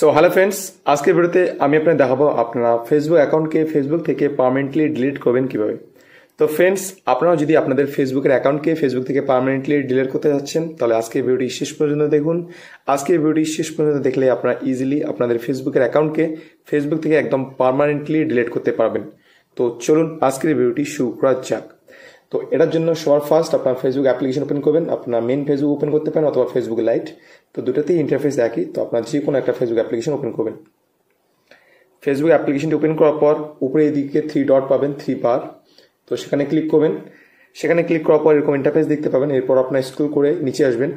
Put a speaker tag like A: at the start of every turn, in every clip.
A: So hello friends, আজকের ভিডিওতে আমি আপনাদের দেখাবো আপনারা ফেসবুক অ্যাকাউন্টকে ফেসবুক থেকে পার্মানেন্টলি ডিলিট করবেন কিভাবে। তো ফ্রেন্ডস, আপনারা যদি আপনাদের ফেসবুকের অ্যাকাউন্টকে ফেসবুক থেকে পার্মানেন্টলি ডিলিট করতে যাচ্ছেন তাহলে আজকের ভিডিওটি শেষ পর্যন্ত দেখুন। আজকের ভিডিওটি শেষ পর্যন্ত দেখলে আপনারা ইজিলি আপনাদের ফেসবুকের অ্যাকাউন্টকে ফেসবুক থেকে একদম পার্মানেন্টলি ডিলিট করতে পারবেন। তো চলুন আজকের ভিডিওটি শুরু করা যাক। তো এটার জন্য সবার ফার্স্ট আপনার ফেসবুক অ্যাপ্লিকেশন ওপেন করবেন। আপনার মেন ফেসবুক ওপেন করতে পারেন অথবা ফেসবুক লাইট, তো দুটোতেই ইন্টারফেস একই। তো আপনার যে কোনো একটা ফেসবুক অ্যাপ্লিকেশন ওপেন করবেন। ফেসবুক অ্যাপ্লিকেশনটি ওপেন করার পর উপরে এদিকে 3 ডট পাবেন, 3 বার। তো সেখানে ক্লিক করবেন। সেখানে ক্লিক করার পর এরকম ইন্টারফেস দেখতে পাবেন। এরপর আপনার স্ক্রল করে নিচে আসবেন।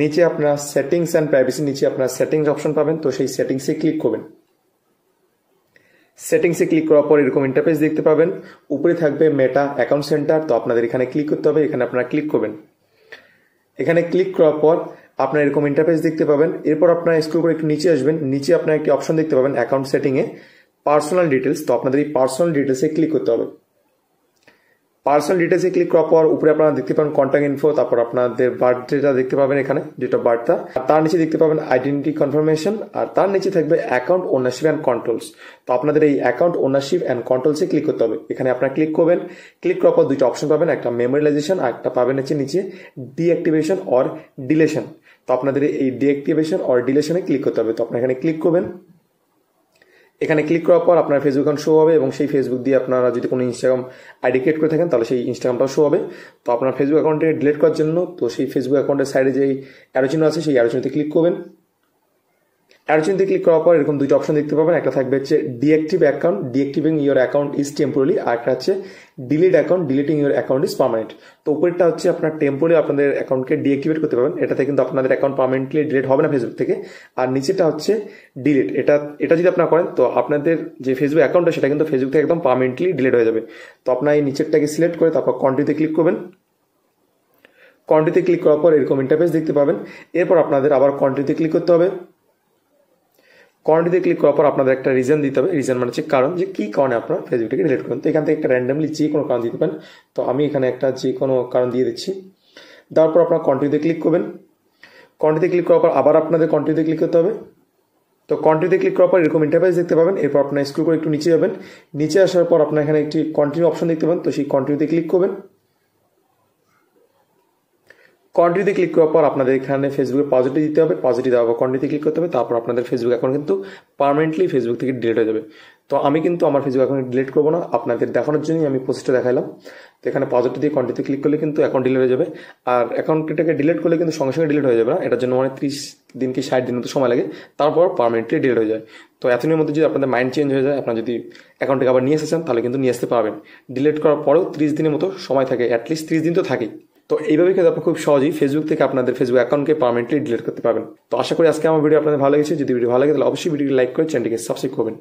A: নিচে আপনার সেটিংস অ্যান্ড প্রাইভেসি নিচে আপনার সেটিংস অপশন পাবেন। তো সেই সেটিংসে ক্লিক করবেন। সেটিংসে ক্লিক করার পর এরকম ইন্টারফেস দেখতে পাবেন। উপরে থাকবে মেটা অ্যাকাউন্ট সেন্টার। তো আপনাদের এখানে ক্লিক করতে হবে। এখানে আপনারা ক্লিক করবেন। এখানে ক্লিক করার পর আপনার এরকম ইন্টারফেস দেখতে পাবেন। এরপর আপনার স্ক্রল করে একটু নিচে আসবেন। নিচে আপনার একটি অপশন দেখতে পাবেন অ্যাকাউন্ট সেটিংয়ে পার্সোনাল ডিটেলস। তো আপনাদের এই পার্সোনাল ডিটেলসে ক্লিক করতে হবে। পার্সোনাল ডিটেলসে ক্লিক করার পর উপরে আপনারা দেখতে পাবেন কন্ট্যাক্ট ইনফো, তারপর আপনাদের বার্থডেটা দেখতে পাবেন এখানে, যেটা বার্থটা। আর তার নিচে দেখতে পাবেন আইডেন্টিটি কনফার্মেশন, আর তার নিচে থাকবে অ্যাকাউন্ট ওনারশিপ অ্যান্ড কন্ট্রোলস। তো আপনাদের এই অ্যাকাউন্ট ওনারশিপ অ্যান্ড কন্ট্রোলসে ক্লিক করতে হবে। এখানে আপনারা ক্লিক করবেন। ক্লিক করার পর দুইটা অপশন পাবেন, একটা মেমোরিলাইজেশন আর একটা পাবেন হচ্ছে নিচে ডিঅ্যাক্টিভেশন অর ডিলেশন। তো আপনাদের এই ডিঅ্যাক্টিভেশন অর ডিলেশনে ক্লিক করতে হবে। তো আপনারা এখানে ক্লিক করবেন। এখানে ক্লিক করার পর আপনার ফেসবুক অ্যাকাউন্ট শো হবে এবং সেই ফেসবুক দিয়ে আপনারা যদি কোনো ইনস্টাগ্রাম আইডি ক্রিয়েট করে থাকেন তাহলে সেই ইনস্টাগ্রামটাও শো হবে। তো আপনার ফেসবুক অ্যাকাউন্টে ডিলিট করার জন্য তো সেই ফেসবুক অ্যাকাউন্টের সাইডে যেই অ্যারো চিহ্ন আছে সেই অ্যারো চিহ্নতে ক্লিক করবেন। অ্যারো চিহ্নতে ক্লিক করার পর এরকম দুটো অপশন দেখতে পাবেন। একটা থাকবে হচ্ছে deactive account, deactivating your account is temporary, আর একটা হচ্ছে delete account, deleting your account is permanent. তো উপরেরটা হচ্ছে আপনার টেম্পোরারি আপনাদের অ্যাকাউন্টকে ডিঅ্যাক্টিভেট করতে পারবেন, এটাতে কিন্তু আপনাদের অ্যাকাউন্ট পার্মানেন্টলি ডিলিট হবে না ফেসবুক থেকে। আর নিচেটা হচ্ছে ডিলিট, এটা যদি আপনারা করেন তো আপনাদের যে ফেসবুক অ্যাকাউন্টটা সেটা কিন্তু ফেসবুক থেকে একদম পার্মানেন্টলি ডিলিট হয়ে যাবে। তো আপনার এই নিচেরটাকে সিলেক্ট করে তারপর কন্টিনিউতে ক্লিক করবেন। কন্টিনিউতে ক্লিক করার পর এরকম ইন্টারফেস দেখতে পাবেন। এরপর আপনাদের আবার কন্টিনিউতে ক্লিক করতে হবে। কন্টিনিউতে ক্লিক করার পর আপনাদের একটা রিজন দিতে হবে। রিজন মানে হচ্ছে কারণ, যে কি কারণে আপনারা ফেসবুকটাকে ডিলিট করেন। তো এখান থেকে একটা র্যান্ডামলি যে কোনো কারণ দিতে পারেন। তো আমি এখানে একটা যে কোনো কারণ দিয়ে দিচ্ছি। দেওয়ার পর আপনারা কন্টিনিউতে ক্লিক করবেন। কন্টিনিউতে ক্লিক করার পর আবার আপনাদের কন্টিনিউতে ক্লিক করতে হবে। তো কন্টিনিউতে ক্লিক করার পর এরকম ইন্টারফেস দেখতে পাবেন। এরপর আপনার স্ক্রল করে একটু নিচে যাবেন। নিচে আসার পর আপনার এখানে একটি কন্টিনিউ অপশন দেখতে পাবেন। তো সেই কন্টিনিউতে ক্লিক করবেন। কন্টিনিউতে ক্লিক করার পর আপনাদের এখানে ফেসবুকে পজিটিভ দিতে হবে। পজিটিভ দেওয়ার পর কন্টিনিউতে ক্লিক করতে হবে। তারপর আপনাদের ফেসবুক অ্যাকাউন্ট কিন্তু পার্মানেন্টলি ফেসবুক থেকে ডিলিট হয়ে যাবে। তো আমি কিন্তু আমার ফেসবুক অ্যাকাউন্ট ডিলিট করবো না, আপনাদের দেখানোর জন্যই আমি প্রসেসটা দেখালাম। তো এখানে পজিটিভ দিয়ে কন্টিনিউতে ক্লিক করলে কিন্তু অ্যাকাউন্ট ডিলিট হয়ে যাবে। আর অ্যাকাউন্টটাকে ডিলিট করলে কিন্তু সঙ্গে সঙ্গে ডিলিট হয়ে যাবে না, এটার জন্য মানে 30 দিন কি 60 দিন মতো সময় লাগে, তারপর পার্মানেন্টলি ডিলিট হয়ে যায়। তো এতদিনের মধ্যে যদি আপনাদের মাইন্ড চেঞ্জ হয়ে যায়, আপনার যদি অ্যাকাউন্টটাকে আবার নিয়ে এসেছেন তাহলে কিন্তু নিয়ে আসতে পারবেন। ডিলিট করার পরেও 30 দিনের মতো সময় থাকে, অ্যাটলিস্ট 30 দিন তো থাকেই। তো এইভাবে কিন্তু আপনি খুব সহজেই ফেসবুক থেকে আপনাদের ফেসবুক অ্যাকাউন্টকে পার্মানেন্টলি ডিলিট করতে পারবেন। তো আশা করি আজকে আমার ভিডিও আপনাদের ভালো লেগেছে। যদি ভিডিও ভালো লাগে তাহলে অবশ্যই ভিডিওটি লাইক করে চ্যানেলটিকে সাবস্ক্রাইব করবেন।